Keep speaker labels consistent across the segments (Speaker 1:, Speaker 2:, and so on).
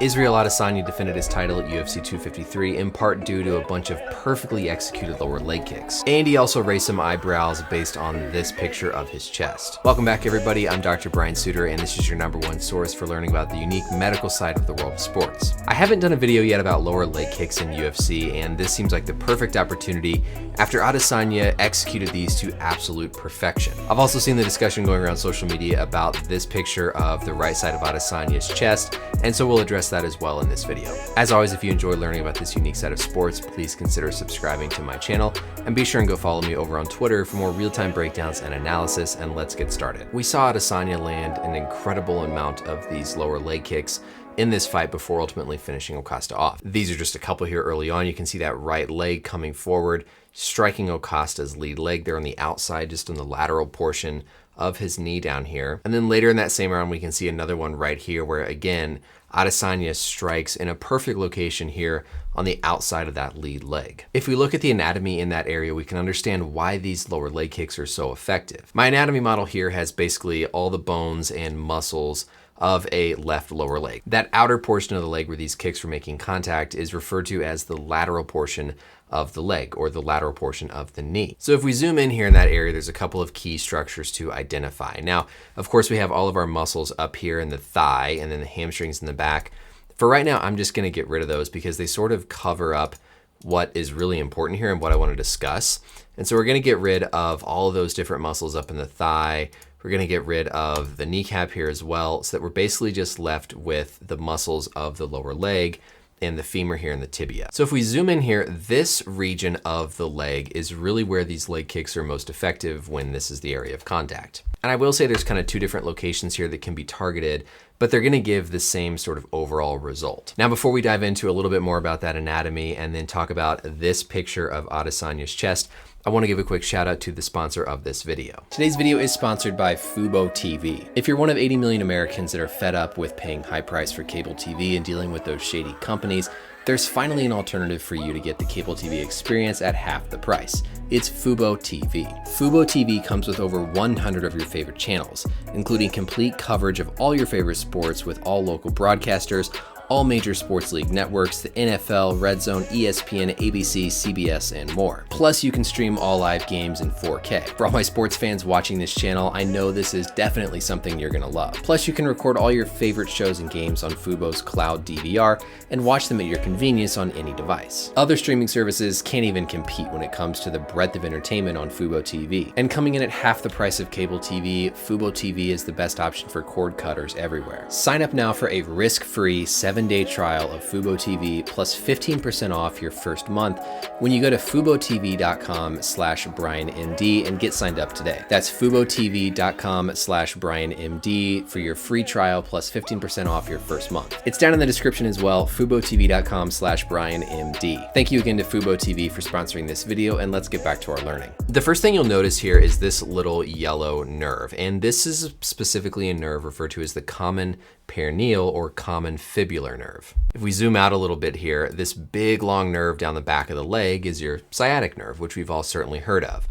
Speaker 1: Israel Adesanya defended his title at UFC 253 in part due to a bunch of perfectly executed lower leg kicks. And he also raised some eyebrows based on this picture of his chest. Welcome back everybody, I'm Dr. Brian Sutterer and this is your #1 source for learning about the unique medical side of the world of sports. I haven't done a video yet about lower leg kicks in UFC, and this seems like the perfect opportunity after Adesanya executed these to absolute perfection. I've also seen the discussion going around social media about this picture of the right side of Adesanya's chest, and so we'll address that as well in this video. As always, if you enjoy learning about this unique side of sports, please consider subscribing to my channel and be sure and go follow me over on Twitter for more real-time breakdowns and analysis, and let's get started. We saw Adesanya land an incredible amount of these lower leg kicks in this fight before ultimately finishing Costa off. These are just a couple here early on. You can see that right leg coming forward, striking Costa's lead leg there on the outside, just on the lateral portion of his knee down here. And then later in that same round, we can see another one right here where again, Adesanya strikes in a perfect location here on the outside of that lead leg. If we look at the anatomy in that area, we can understand why these lower leg kicks are so effective. My anatomy model here has basically all the bones and muscles of a left lower leg. That outer portion of the leg where these kicks are making contact is referred to as the lateral portion of the leg, or the lateral portion of the knee. So if we zoom in here in that area, there's a couple of key structures to identify. Now, of course, we have all of our muscles up here in the thigh and then the hamstrings in the back. For right now, I'm just gonna get rid of those because they sort of cover up what is really important here and what I wanna discuss. And so we're gonna get rid of all of those different muscles up in the thigh. We're gonna get rid of the kneecap here as well, so that we're basically just left with the muscles of the lower leg and the femur here and the tibia. So if we zoom in here, this region of the leg is really where these leg kicks are most effective when this is the area of contact. And I will say there's kind of two different locations here that can be targeted, but they're gonna give the same sort of overall result. Now, before we dive into a little bit more about that anatomy and then talk about this picture of Adesanya's chest, I want to give a quick shout out to the sponsor of this video. Today's video is sponsored by Fubo TV. If you're one of 80 million Americans that are fed up with paying high price for cable TV and dealing with those shady companies, there's finally an alternative for you to get the cable TV experience at half the price. It's Fubo TV. Fubo TV comes with over 100 of your favorite channels, including complete coverage of all your favorite sports with all local broadcasters, all major sports league networks, the NFL, Red Zone, ESPN, ABC, CBS, and more. Plus, you can stream all live games in 4K. For all my sports fans watching this channel, I know this is definitely something you're gonna love. Plus, you can record all your favorite shows and games on Fubo's cloud DVR and watch them at your convenience on any device. Other streaming services can't even compete when it comes to the breadth of entertainment on Fubo TV. And coming in at half the price of cable TV, Fubo TV is the best option for cord cutters everywhere. Sign up now for a risk-free 7-day trial of Fubo TV plus 15% off your first month when you go to FuboTV.com/BrianMD and get signed up today. That's FuboTV.com/BrianMD for your free trial plus 15% off your first month. It's down in the description as well, FuboTV.com/BrianMD. Thank you again to Fubo TV for sponsoring this video, and let's get back to our learning. The first thing you'll notice here is this little yellow nerve, and this is specifically a nerve referred to as the common perineal or common fibular nerve. If we zoom out a little bit here, this big long nerve down the back of the leg is your sciatic nerve, which we've all certainly heard of.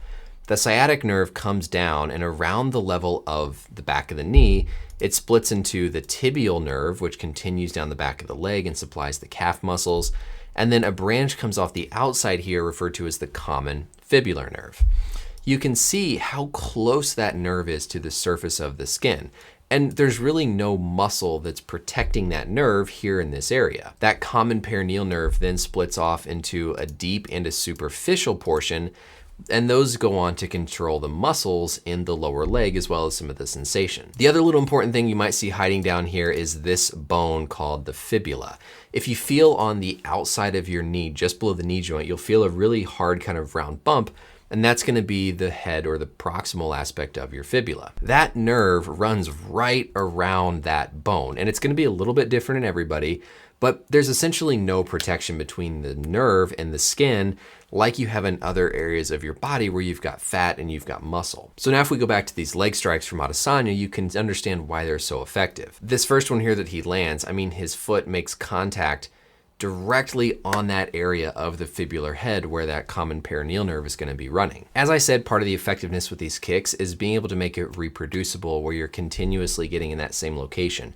Speaker 1: The sciatic nerve comes down and around the level of the back of the knee, it splits into the tibial nerve, which continues down the back of the leg and supplies the calf muscles. And then a branch comes off the outside here referred to as the common fibular nerve. You can see how close that nerve is to the surface of the skin. And there's really no muscle that's protecting that nerve here in this area. That common perineal nerve then splits off into a deep and a superficial portion, and those go on to control the muscles in the lower leg as well as some of the sensation. The other little important thing you might see hiding down here is this bone called the fibula. If you feel on the outside of your knee, just below the knee joint, you'll feel a really hard kind of round bump, and that's gonna be the head or the proximal aspect of your fibula. That nerve runs right around that bone, and it's gonna be a little bit different in everybody, but there's essentially no protection between the nerve and the skin like you have in other areas of your body where you've got fat and you've got muscle. So now if we go back to these leg strikes from Adesanya, you can understand why they're so effective. This first one here that he lands, I mean, his foot makes contact directly on that area of the fibular head where that common perineal nerve is going to be running. As I said, part of the effectiveness with these kicks is being able to make it reproducible where you're continuously getting in that same location.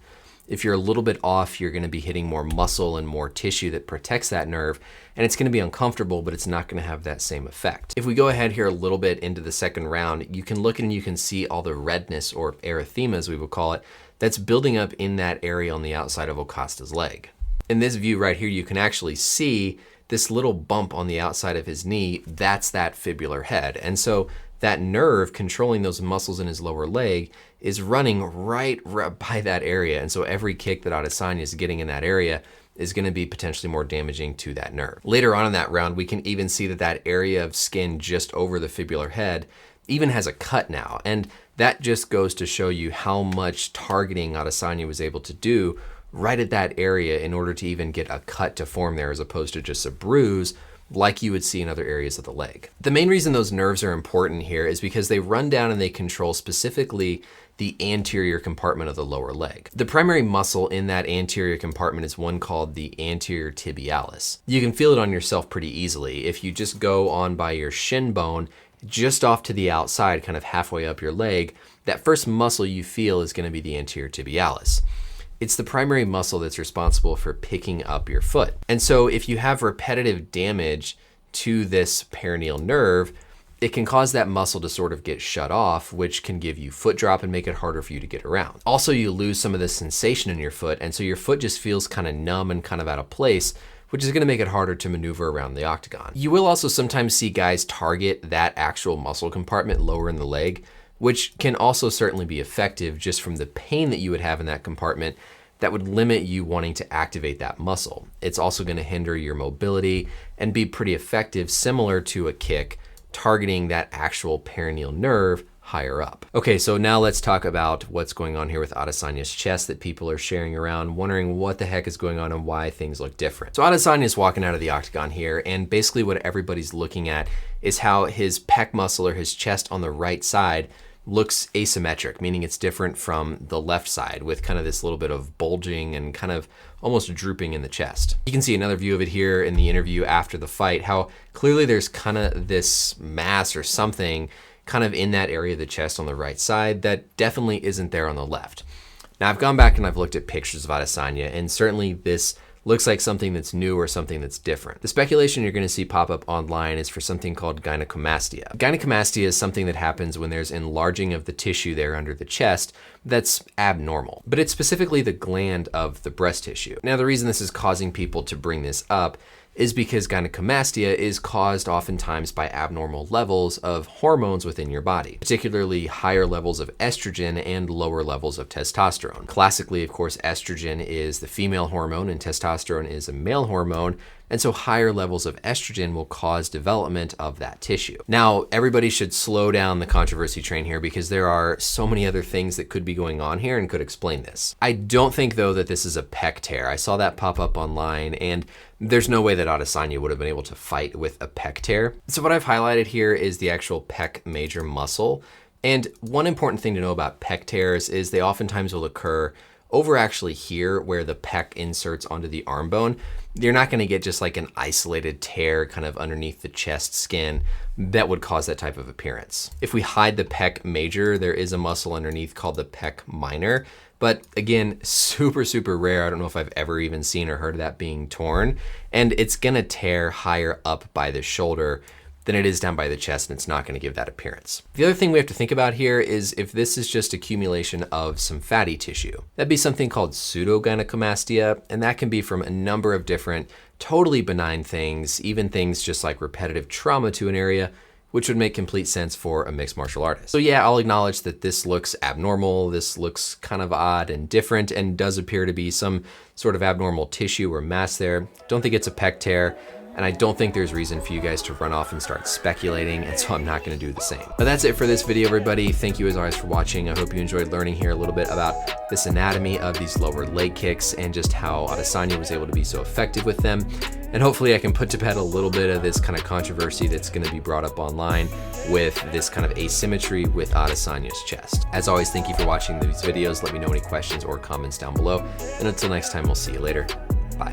Speaker 1: If you're a little bit off, you're gonna be hitting more muscle and more tissue that protects that nerve, and it's gonna be uncomfortable, but it's not gonna have that same effect. If we go ahead here a little bit into the second round, you can look and you can see all the redness, or erythema as we would call it, that's building up in that area on the outside of Costa's leg. In this view right here, you can actually see this little bump on the outside of his knee. That's that fibular head. And so that nerve controlling those muscles in his lower leg is running right by that area. And so every kick that Adesanya is getting in that area is going to be potentially more damaging to that nerve. Later on in that round, we can even see that that area of skin just over the fibular head even has a cut now. And that just goes to show you how much targeting Adesanya was able to do right at that area in order to even get a cut to form there, as opposed to just a bruise like you would see in other areas of the leg. The main reason those nerves are important here is because they run down and they control specifically the anterior compartment of the lower leg. The primary muscle in that anterior compartment is one called the anterior tibialis. You can feel it on yourself pretty easily. If you just go on by your shin bone, just off to the outside, kind of halfway up your leg, that first muscle you feel is going to be the anterior tibialis. It's the primary muscle that's responsible for picking up your foot. And so if you have repetitive damage to this perineal nerve, it can cause that muscle to sort of get shut off, which can give you foot drop and make it harder for you to get around. Also, you lose some of the sensation in your foot, and so your foot just feels kind of numb and kind of out of place, which is gonna make it harder to maneuver around the octagon. You will also sometimes see guys target that actual muscle compartment lower in the leg, which can also certainly be effective just from the pain that you would have in that compartment that would limit you wanting to activate that muscle. It's also gonna hinder your mobility and be pretty effective, similar to a kick, targeting that actual perineal nerve higher up. Okay, so now let's talk about what's going on here with Adesanya's chest that people are sharing around, wondering what the heck is going on and why things look different. So Adesanya is walking out of the octagon here, and basically what everybody's looking at is how his pec muscle, or his chest on the right side, looks asymmetric, meaning it's different from the left side, with kind of this little bit of bulging and kind of almost drooping in the chest. You can see another view of it here in the interview after the fight, how clearly there's kind of this mass or something kind of in that area of the chest on the right side that definitely isn't there on the left. Now I've gone back and I've looked at pictures of Adesanya, and certainly this looks like something that's new or something that's different. The speculation you're gonna see pop up online is for something called gynecomastia. Gynecomastia is something that happens when there's enlarging of the tissue there under the chest that's abnormal, but it's specifically the gland of the breast tissue. Now the reason this is causing people to bring this up is because gynecomastia is caused oftentimes by abnormal levels of hormones within your body, particularly higher levels of estrogen and lower levels of testosterone. Classically, of course, estrogen is the female hormone and testosterone is a male hormone, and so higher levels of estrogen will cause development of that tissue. Now, everybody should slow down the controversy train here, because there are so many other things that could be going on here and could explain this. I don't think, though, that this is a pec tear. I saw that pop up online, and there's no way that Adesanya would have been able to fight with a pec tear. So what I've highlighted here is the actual pec major muscle. And one important thing to know about pec tears is they oftentimes will occur over actually here where the pec inserts onto the arm bone. You're not gonna get just like an isolated tear kind of underneath the chest skin that would cause that type of appearance. If we hide the pec major, there is a muscle underneath called the pec minor, but again, super, super rare. I don't know if I've ever even seen or heard of that being torn, and it's gonna tear higher up by the shoulder than it is down by the chest, and it's not gonna give that appearance. The other thing we have to think about here is if this is just accumulation of some fatty tissue. That'd be something called pseudogynecomastia, and that can be from a number of different totally benign things, even things just like repetitive trauma to an area, which would make complete sense for a mixed martial artist. So yeah, I'll acknowledge that this looks abnormal, this looks kind of odd and different, and does appear to be some sort of abnormal tissue or mass there. Don't think it's a pec tear, and I don't think there's reason for you guys to run off and start speculating, and so I'm not gonna do the same. But that's it for this video, everybody. Thank you as always for watching. I hope you enjoyed learning here a little bit about this anatomy of these lower leg kicks and just how Adesanya was able to be so effective with them. And hopefully I can put to bed a little bit of this kind of controversy that's gonna be brought up online with this kind of asymmetry with Adesanya's chest. As always, thank you for watching these videos. Let me know any questions or comments down below. And until next time, we'll see you later. Bye.